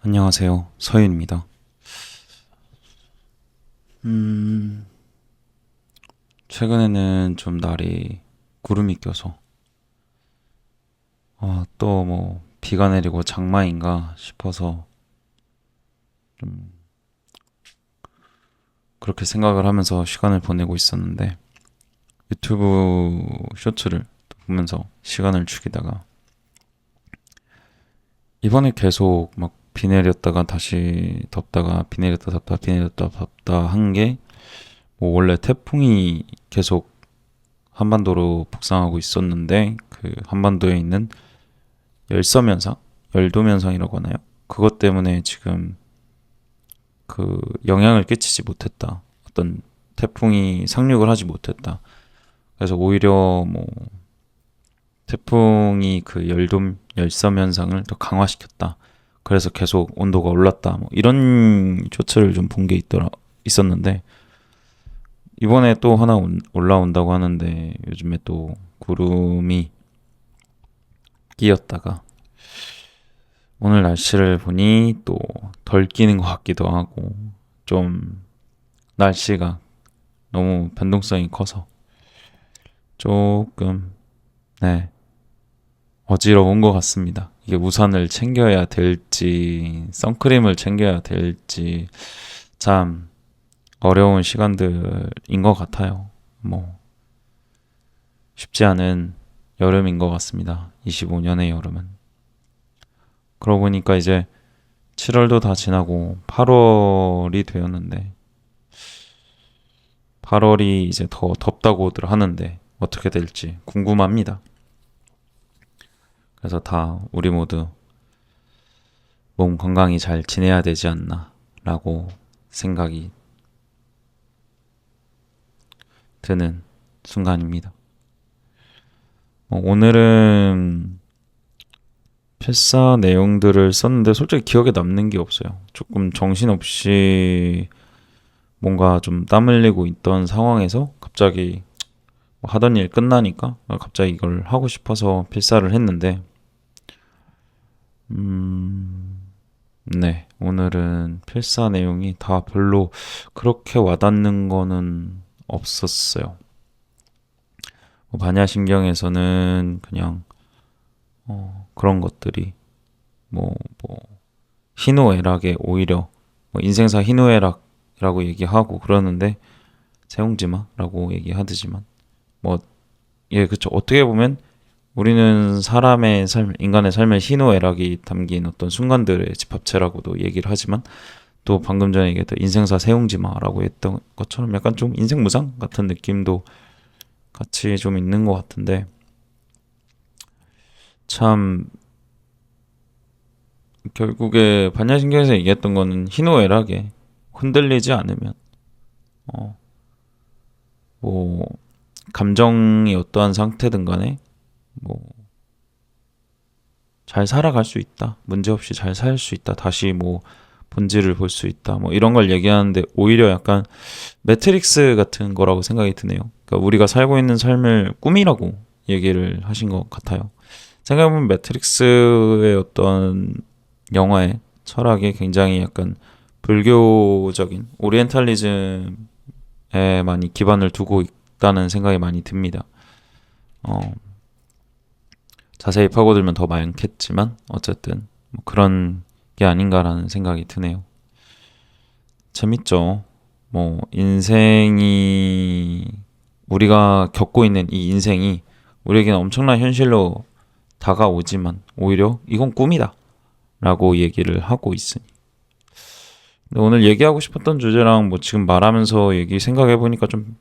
안녕하세요. 서윤입니다. 음, 최근에는 좀 날이 구름이 껴서, 또 뭐, 비가 내리고 장마인가 싶어서 좀 그렇게 생각을 하면서 시간을 보내고 있었는데, 유튜브 쇼츠를 보면서 시간을 죽이다가, 이번에 계속 막 비 내렸다가 다시 덥다가 비 내렸다 덥다 비 내렸다 덥다 한 게, 뭐 원래 태풍이 계속 한반도로 북상하고 있었는데, 그 한반도에 있는 열섬 현상, 열돔 현상이라고 하나요? 그것 때문에 지금 그 영향을 끼치지 못했다. 어떤 태풍이 상륙을 하지 못했다. 그래서 오히려 뭐 태풍이 그 열돔, 열섬 현상을 더 강화시켰다. 그래서 계속 온도가 올랐다. 뭐 이런 쇼츠를 좀 본 게 있었는데, 이번에 또 하나 올라온다고 하는데, 요즘에 또 구름이 끼었다가 오늘 날씨를 보니 또 덜 끼는 것 같기도 하고, 좀 날씨가 너무 변동성이 커서 조금, 네, 어지러운 것 같습니다. 이게 우산을 챙겨야 될지 선크림을 챙겨야 될지 참 어려운 시간들인 것 같아요. 뭐 쉽지 않은 여름인 것 같습니다. 25년의 여름은. 그러고 보니까 이제 7월도 다 지나고 8월이 되었는데, 8월이 이제 더 덥다고들 하는데 어떻게 될지 궁금합니다. 그래서 다 우리 모두 몸 건강히 잘 지내야 되지 않나 라고 생각이 드는 순간입니다. 오늘은 필사 내용들을 썼는데 솔직히 기억에 남는 게 없어요. 조금 정신없이 뭔가 좀 땀 흘리고 있던 상황에서 갑자기 뭐 하던 일 끝나니까 갑자기 이걸 하고 싶어서 필사를 했는데, 네, 오늘은 필사 내용이 다 별로 그렇게 와닿는 거는 없었어요. 반야신경에서는 그냥 그런 것들이 뭐 희노애락에 오히려 뭐 인생사 희노애락이라고 얘기하고 그러는데, 세옹지마라고 얘기하듯이만 뭐, 예, 그쵸. 어떻게 보면 우리는 사람의 삶, 인간의 삶에 희노애락이 담긴 어떤 순간들의 집합체라고도 얘기를 하지만, 또 방금 전에 얘기했던 인생사 세옹지마라고 했던 것처럼 약간 좀 인생무상 같은 느낌도 같이 좀 있는 것 같은데, 참 결국에 반야신경에서 얘기했던 거는 희노애락에 흔들리지 않으면 어, 뭐 감정이 어떠한 상태든 간에 뭐 잘 살아갈 수 있다, 문제없이 잘 살 수 있다, 다시 뭐 본질을 볼 수 있다, 뭐 이런 걸 얘기하는데, 오히려 약간 매트릭스 같은 거라고 생각이 드네요. 그러니까 우리가 살고 있는 삶을 꿈이라고 얘기를 하신 것 같아요. 생각해보면 매트릭스의 어떤 영화의 철학이 굉장히 약간 불교적인 오리엔탈리즘에 많이 기반을 두고 있다는 생각이 많이 듭니다. 어, 자세히 파고들면 더 많겠지만 어쨌든 뭐 그런 게 아닌가라는 생각이 드네요. 재밌죠. 뭐 인생이, 우리가 겪고 있는 이 인생이 우리에게는 엄청난 현실로 다가오지만 오히려 이건 꿈이다 라고 얘기를 하고 있으니, 근데 오늘 얘기하고 싶었던 주제랑 뭐 지금 말하면서 얘기 생각해 보니까 좀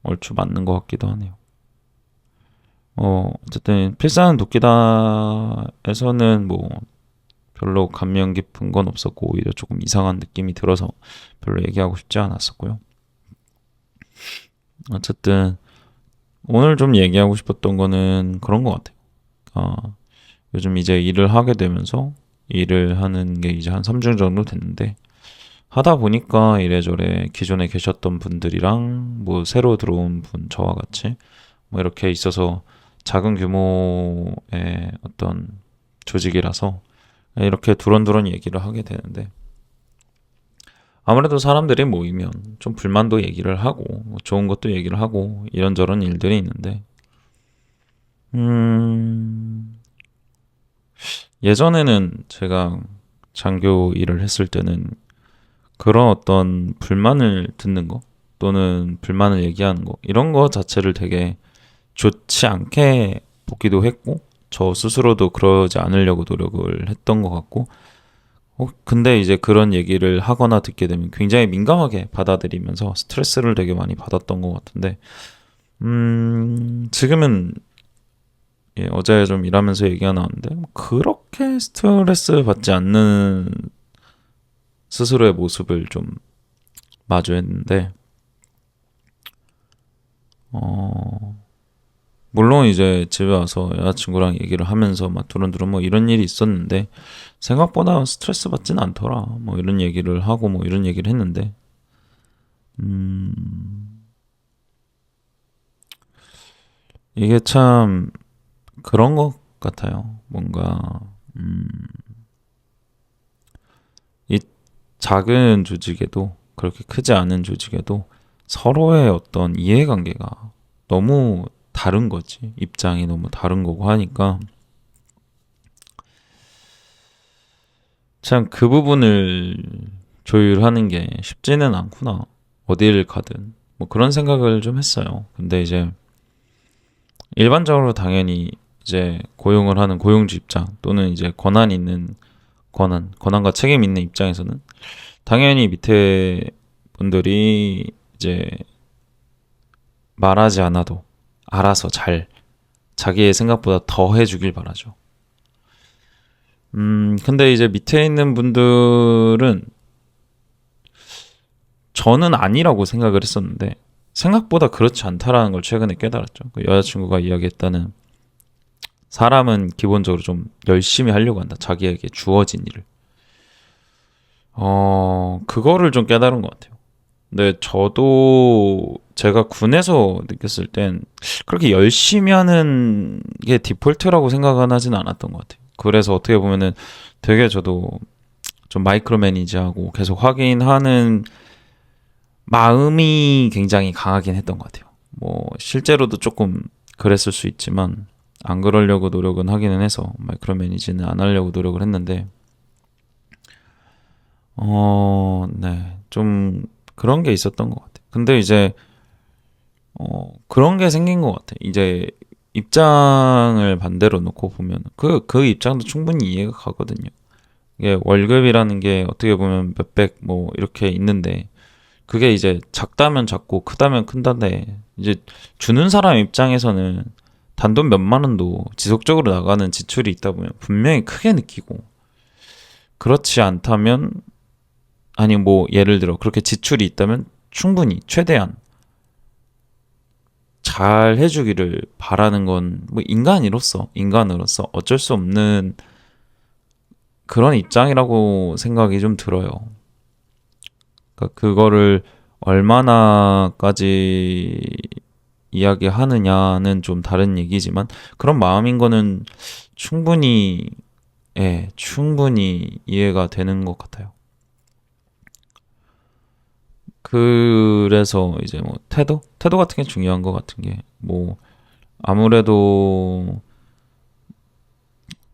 얼추 맞는 것 같기도 하네요. 어쨌든 필사는 도끼다에서는 뭐 별로 감명 깊은 건 없었고, 오히려 조금 이상한 느낌이 들어서 별로 얘기하고 싶지 않았었고요. 어쨌든 오늘 좀 얘기하고 싶었던 거는 그런 것 같아요. 요즘 이제 일을 하게 되면서, 일을 하는 게 이제 한 3주 정도 됐는데, 하다 보니까 이래저래 기존에 계셨던 분들이랑 뭐 새로 들어온 분, 저와 같이 뭐 이렇게 있어서 작은 규모의 어떤 조직이라서 이렇게 두런두런 얘기를 하게 되는데 아무래도 사람들이 모이면 좀 불만도 얘기를 하고 뭐 좋은 것도 얘기를 하고 이런저런 일들이 있는데 음, 예전에는 제가 장교 일을 했을 때는 그런 어떤 불만을 듣는 거 또는 불만을 얘기하는 거 이런 거 자체를 되게 좋지 않게 보기도 했고 저 스스로도 그러지 않으려고 노력을 했던 것 같고 근데 이제 그런 얘기를 하거나 듣게 되면 굉장히 민감하게 받아들이면서 스트레스를 되게 많이 받았던 것 같은데 지금은 어제 좀 일하면서 얘기가 나왔는데 그렇게 스트레스 받지 않는 스스로의 모습을 좀 마주했는데 어, 물론 이제 집에 와서 여자친구랑 얘기를 하면서 막 두런두런 뭐 이런 일이 있었는데 생각보다 스트레스 받진 않더라. 뭐 이런 얘기를 하고 뭐 이런 얘기를 했는데 음, 이게 참 그런 것 같아요. 뭔가 이 작은 조직에도 그렇게 크지 않은 조직에도 서로의 어떤 이해관계가 너무 다른 거지. 입장이 너무 다른 거고 하니까 참 그 부분을 조율하는 게 쉽지는 않구나. 어디를 가든. 뭐 그런 생각을 좀 했어요. 근데 이제 일반적으로 당연히 이제 고용을 하는 고용주 입장 또는 이제 권한 있는 권한과 책임 있는 입장에서는 당연히 밑에 분들이 이제 말하지 않아도 알아서 잘 자기의 생각보다 더 해주길 바라죠. 근데 이제 밑에 있는 분들은 저는 아니라고 생각을 했었는데 생각보다 그렇지 않다라는 걸 최근에 깨달았죠. 그 여자친구가 이야기했다는 사람은 기본적으로 좀 열심히 하려고 한다. 자기에게 주어진 일을. 그거를 좀 깨달은 것 같아요. 근데 저도 제가 군에서 느꼈을 땐 그렇게 열심히 하는 게 디폴트라고 생각은 하진 않았던 것 같아요. 그래서 어떻게 보면은 되게 저도 좀 마이크로 매니지하고 계속 확인하는 마음이 굉장히 강하긴 했던 것 같아요. 뭐 실제로도 조금 그랬을 수 있지만 안 그러려고 노력은 하기는 해서 마이크로 매니지는 안 하려고 노력을 했는데 네. 좀 그런 게 있었던 것 같아요. 근데 이제 그런 게 생긴 것 같아요. 이제 입장을 반대로 놓고 보면 그 입장도 충분히 이해가 가거든요. 이게 월급이라는 게 어떻게 보면 몇백 뭐 이렇게 있는데 그게 이제 작다면 작고 크다면 큰다데 이제 주는 사람 입장에서는 단돈 몇만 원도 지속적으로 나가는 지출이 있다 보면 분명히 크게 느끼고 그렇지 않다면 아니 뭐 예를 들어 그렇게 지출이 있다면 충분히 최대한 잘 해주기를 바라는 건 뭐 인간으로서 어쩔 수 없는 그런 입장이라고 생각이 좀 들어요. 그러니까 그거를 얼마나까지 이야기하느냐는 좀 다른 얘기지만 그런 마음인 거는 충분히 충분히 이해가 되는 것 같아요. 그래서 이제 뭐 태도 같은 게 중요한 것 같은 게 뭐 아무래도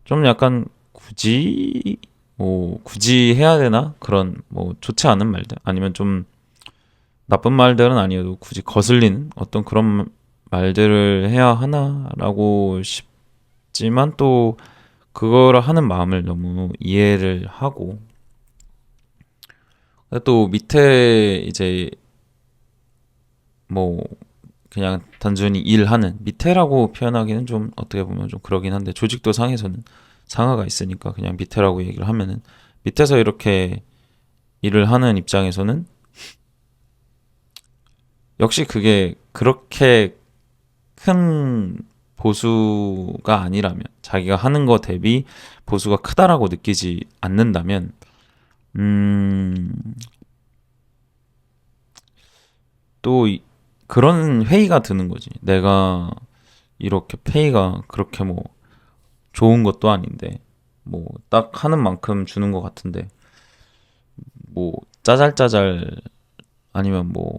좀 약간 굳이 해야 되나 그런 뭐 좋지 않은 말들 아니면 좀 나쁜 말들은 아니어도 굳이 거슬리는 어떤 그런 말들을 해야 하나라고 싶지만 또 그거를 하는 마음을 너무 이해를 하고 또 밑에 이제 뭐 그냥 단순히 일하는 밑에라고 표현하기는 좀 어떻게 보면 좀 그러긴 한데 조직도 상에서는 상하가 있으니까 그냥 밑에라고 얘기를 하면은 밑에서 이렇게 일을 하는 입장에서는 역시 그게 그렇게 큰 보수가 아니라면 자기가 하는 거 대비 보수가 크다라고 느끼지 않는다면 음, 또 그런 회의가 드는 거지. 내가 이렇게 페이가 그렇게 뭐 좋은 것도 아닌데 뭐 딱 하는 만큼 주는 것 같은데 뭐 짜잘짜잘 아니면 뭐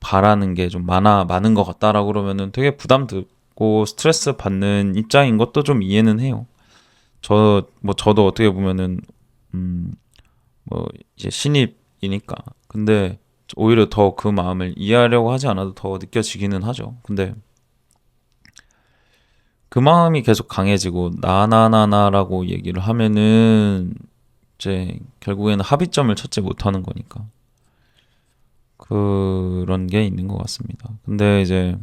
바라는 게 좀 많은 것 같다라고 그러면은 되게 부담되고 스트레스 받는 입장인 것도 좀 이해는 해요. 저도 어떻게 보면은 음 뭐 이제 신입이니까. 근데 오히려 더 그 마음을 이해하려고 하지 않아도 더 느껴지기는 하죠. 근데 그 마음이 계속 강해지고 나나나나라고 얘기를 하면은 이제 결국에는 합의점을 찾지 못하는 거니까 그런 게 있는 것 같습니다. 근데 이제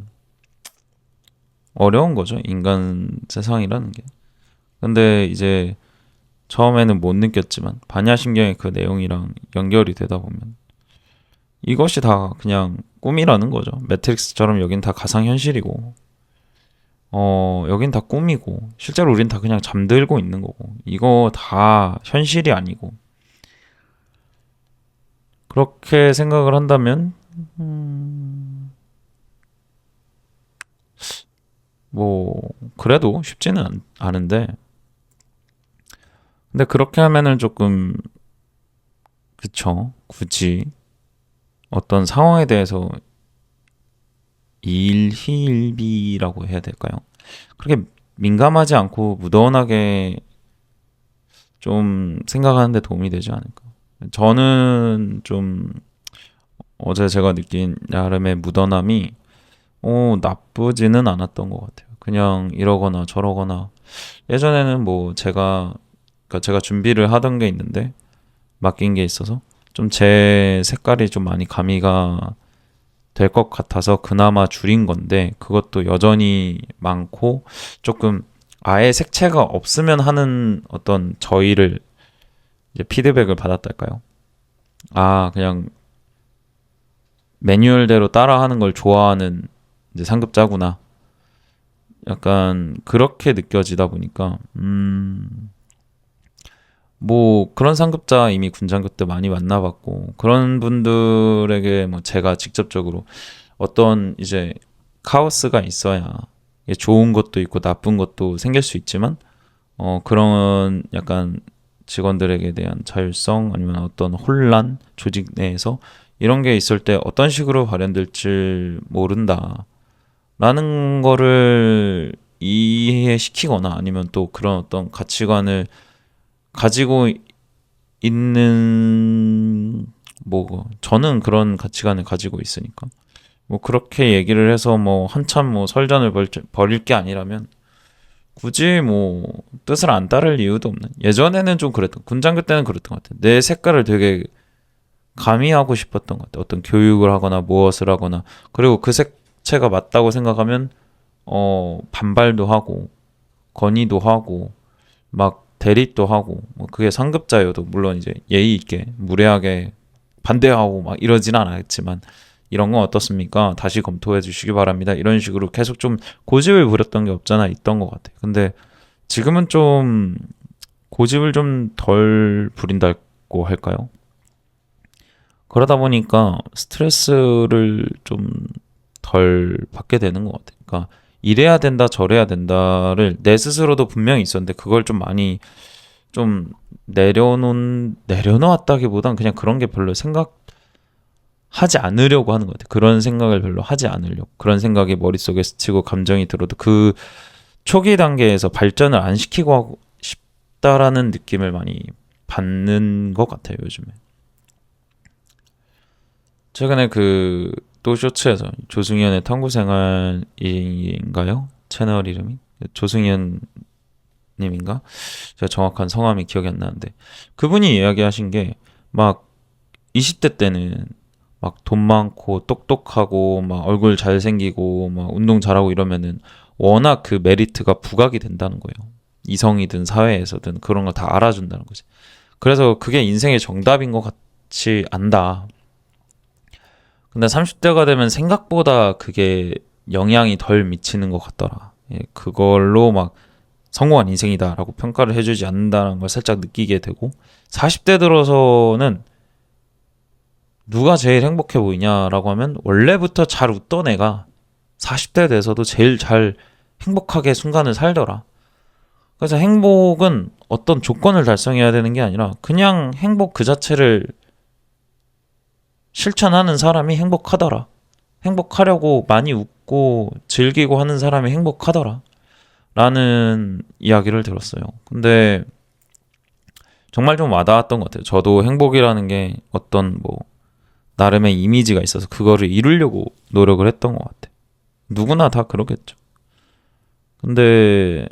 어려운 거죠. 인간 세상이라는 게. 근데 이제 처음에는 못 느꼈지만 반야신경의 그 내용이랑 연결이 되다 보면 이것이 다 그냥 꿈이라는 거죠. 매트릭스처럼 여긴 다 가상현실이고 여긴 다 꿈이고 실제로 우린 다 그냥 잠들고 있는 거고 이거 다 현실이 아니고 그렇게 생각을 한다면 뭐 그래도 쉽지는 않은데 근데 그렇게 하면은 조금 그쵸 굳이 어떤 상황에 대해서 일희일비라고 해야 될까요? 그렇게 민감하지 않고 무던하게 좀 생각하는 데 도움이 되지 않을까. 저는 좀 어제 제가 느낀 나름의 무던함이 나쁘지는 않았던 것 같아요. 그냥 이러거나 저러거나 예전에는 뭐 그러니까 제가 준비를 하던 게 있는데 맡긴 게 있어서 좀 제 색깔이 좀 많이 가미가 될 것 같아서 그나마 줄인 건데 그것도 여전히 많고 조금 아예 색채가 없으면 하는 어떤 저희를 이제 피드백을 받았달까요? 아, 그냥 매뉴얼대로 따라하는 걸 좋아하는 이제 상급자구나. 약간 그렇게 느껴지다 보니까 뭐 그런 상급자 이미 군장교 때 많이 만나봤고 그런 분들에게 뭐 제가 직접적으로 어떤 이제 카오스가 있어야 이게 좋은 것도 있고 나쁜 것도 생길 수 있지만 그런 약간 직원들에게 대한 자율성 아니면 어떤 혼란 조직 내에서 이런 게 있을 때 어떤 식으로 발현될지 모른다라는 거를 이해시키거나 아니면 또 그런 어떤 가치관을 가지고 있는 뭐 저는 그런 가치관을 가지고 있으니까 뭐 그렇게 얘기를 해서 뭐 한참 뭐 설전을 벌일 게 아니라면 굳이 뭐 뜻을 안 따를 이유도 없는 예전에는 좀 그랬던 군장교 때는 그랬던 것 같아요. 내 색깔을 되게 가미하고 싶었던 것 같아요. 어떤 교육을 하거나 무엇을 하거나 그리고 그 색채가 맞다고 생각하면 반발도 하고 건의도 하고 막 대립도 하고 뭐 그게 상급자여도 물론 이제 예의 있게 무례하게 반대하고 막 이러진 않았지만 이런 건 어떻습니까? 다시 검토해 주시기 바랍니다. 이런 식으로 계속 좀 고집을 부렸던 게 없잖아 있던 것 같아요. 근데 지금은 좀 고집을 좀 덜 부린다고 할까요? 그러다 보니까 스트레스를 좀 덜 받게 되는 것 같아요. 그러니까 이래야 된다, 저래야 된다를 내 스스로도 분명히 있었는데 그걸 좀 많이 좀 내려놓았다기보단 그냥 그런 게 별로 하지 않으려고 하는 것 같아요. 그런 생각을 별로 하지 않으려고. 그런 생각이 머릿속에 스치고 감정이 들어도 그 초기 단계에서 발전을 안 시키고 하고 싶다라는 느낌을 많이 받는 것 같아요, 요즘에. 최근에 그 또 쇼츠에서 조승연의 탐구생활인가요? 채널 이름이? 조승연 님인가? 제가 정확한 성함이 기억이 안 나는데 그분이 이야기하신 게 막 20대 때는 막 돈 많고 똑똑하고 막 얼굴 잘생기고 막 운동 잘하고 이러면은 워낙 그 메리트가 부각이 된다는 거예요. 이성이든 사회에서든 그런 거 다 알아준다는 거지. 그래서 그게 인생의 정답인 것 같이 안다. 근데 30대가 되면 생각보다 그게 영향이 덜 미치는 것 같더라. 예, 그걸로 막 성공한 인생이다라고 평가를 해주지 않는다는 걸 살짝 느끼게 되고 40대 들어서는 누가 제일 행복해 보이냐라고 하면 원래부터 잘 웃던 애가 40대 돼서도 제일 잘 행복하게 순간을 살더라. 그래서 행복은 어떤 조건을 달성해야 되는 게 아니라 그냥 행복 그 자체를 실천하는 사람이 행복하더라. 행복하려고 많이 웃고 즐기고 하는 사람이 행복하더라. 라는 이야기를 들었어요. 근데 정말 좀 와닿았던 것 같아요. 저도 행복이라는 게 어떤 뭐 나름의 이미지가 있어서 그거를 이루려고 노력을 했던 것 같아요. 누구나 다 그러겠죠. 근데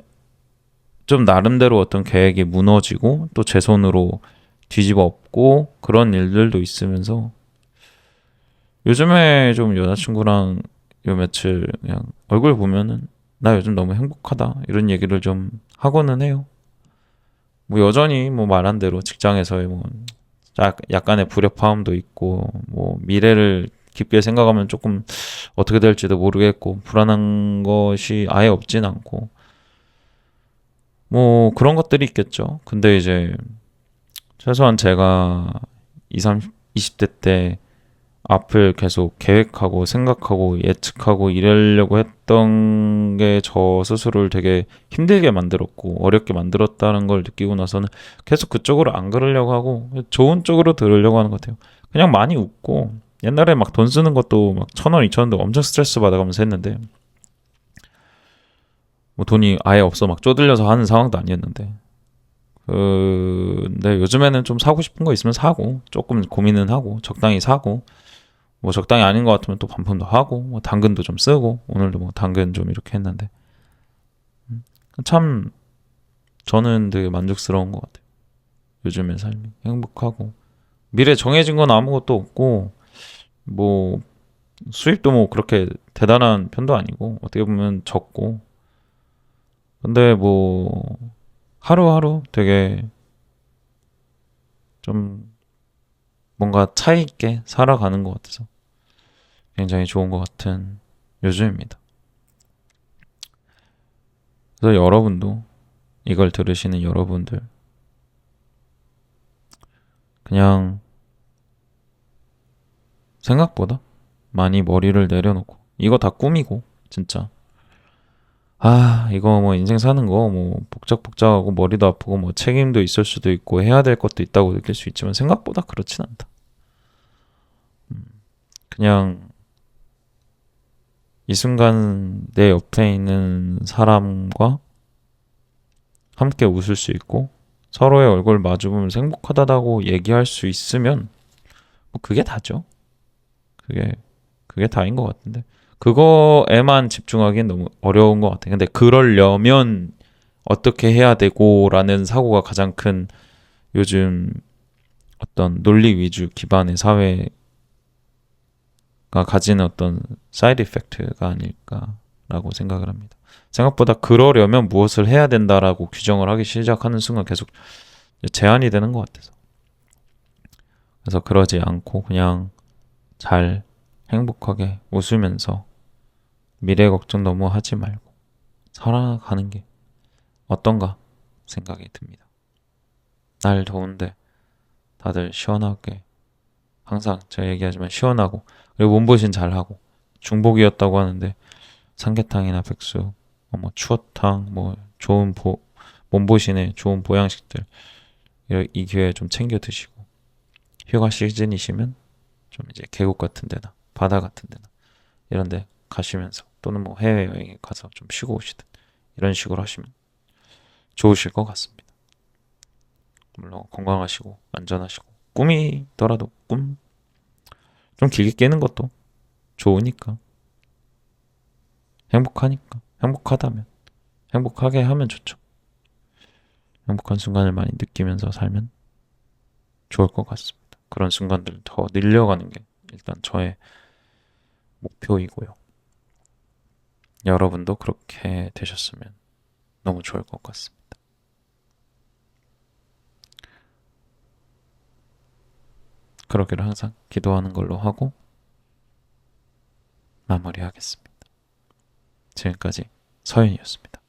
좀 나름대로 어떤 계획이 무너지고 또 제 손으로 뒤집어 엎고 그런 일들도 있으면서 요즘에 좀 여자친구랑 요 며칠 그냥 얼굴 보면은 나 요즘 너무 행복하다 이런 얘기를 좀 하고는 해요. 뭐 여전히 뭐 말한 대로 직장에서의 뭐 약간의 불협화음도 있고 뭐 미래를 깊게 생각하면 조금 어떻게 될지도 모르겠고 불안한 것이 아예 없진 않고 뭐 그런 것들이 있겠죠. 근데 이제 최소한 제가 20대 때 앞을 계속 계획하고 생각하고 예측하고 이러려고 했던 게 저 스스로를 되게 힘들게 만들었고 어렵게 만들었다는 걸 느끼고 나서는 계속 그쪽으로 안 그러려고 하고 좋은 쪽으로 들으려고 하는 것 같아요. 그냥 많이 웃고 옛날에 막 돈 쓰는 것도 막 1,000원, 2,000원도 엄청 스트레스 받아가면서 했는데 뭐 돈이 아예 없어 막 쪼들려서 하는 상황도 아니었는데 근데 요즘에는 좀 사고 싶은 거 있으면 사고 조금 고민은 하고 적당히 사고 뭐 적당히 아닌 것 같으면 또 반품도 하고 뭐 당근도 좀 쓰고 오늘도 뭐 당근 좀 이렇게 했는데 참 저는 되게 만족스러운 것 같아요. 요즘의 삶이 행복하고 미래 정해진 건 아무것도 없고 뭐 수입도 뭐 그렇게 대단한 편도 아니고 어떻게 보면 적고 근데 뭐 하루하루 되게 좀 뭔가 차이 있게 살아가는 것 같아서 굉장히 좋은 것 같은 요즘입니다. 그래서 여러분도 이걸 들으시는 여러분들 그냥 생각보다 많이 머리를 내려놓고 이거 다 꿈이고 진짜 이거 뭐 인생 사는 거 뭐 복작복작하고 머리도 아프고 뭐 책임도 있을 수도 있고 해야 될 것도 있다고 느낄 수 있지만 생각보다 그렇진 않다. 그냥 이 순간 내 옆에 있는 사람과 함께 웃을 수 있고 서로의 얼굴 마주보면서 행복하다고 얘기할 수 있으면 뭐 그게 다죠. 그게 그게 다인 것 같은데 그거에만 집중하기엔 너무 어려운 것 같아요. 근데 그러려면 어떻게 해야 되고라는 사고가 가장 큰 요즘 어떤 논리 위주 기반의 사회가 가지는 어떤 사이드 이펙트가 아닐까라고 생각을 합니다. 생각보다 그러려면 무엇을 해야 된다라고 규정을 하기 시작하는 순간 계속 제한이 되는 것 같아서 그래서 그러지 않고 그냥 잘 행복하게 웃으면서 미래 걱정 너무 하지 말고 살아가는 게 어떤가 생각이 듭니다. 날 더운데 다들 시원하게 항상 제가 얘기하지만 시원하고 그리고 몸보신 잘하고 중복이었다고 하는데 삼계탕이나 백숙 뭐 추어탕 뭐 좋은 몸보신에 좋은 보양식들 이 기회에 좀 챙겨 드시고 휴가 시즌이시면 좀 이제 계곡 같은 데나 바다 같은 데나 이런 데 가시면서 또는 뭐 해외여행에 가서 좀 쉬고 오시든 이런 식으로 하시면 좋으실 것 같습니다. 물론 건강하시고 안전하시고 꿈이더라도 꿈 좀 길게 깨는 것도 좋으니까 행복하니까 행복하다면 행복하게 하면 좋죠. 행복한 순간을 많이 느끼면서 살면 좋을 것 같습니다. 그런 순간들을 더 늘려가는 게 일단 저의 목표이고요. 여러분도 그렇게 되셨으면 너무 좋을 것 같습니다. 그러기를 항상 기도하는 걸로 하고 마무리하겠습니다. 지금까지 서윤이었습니다.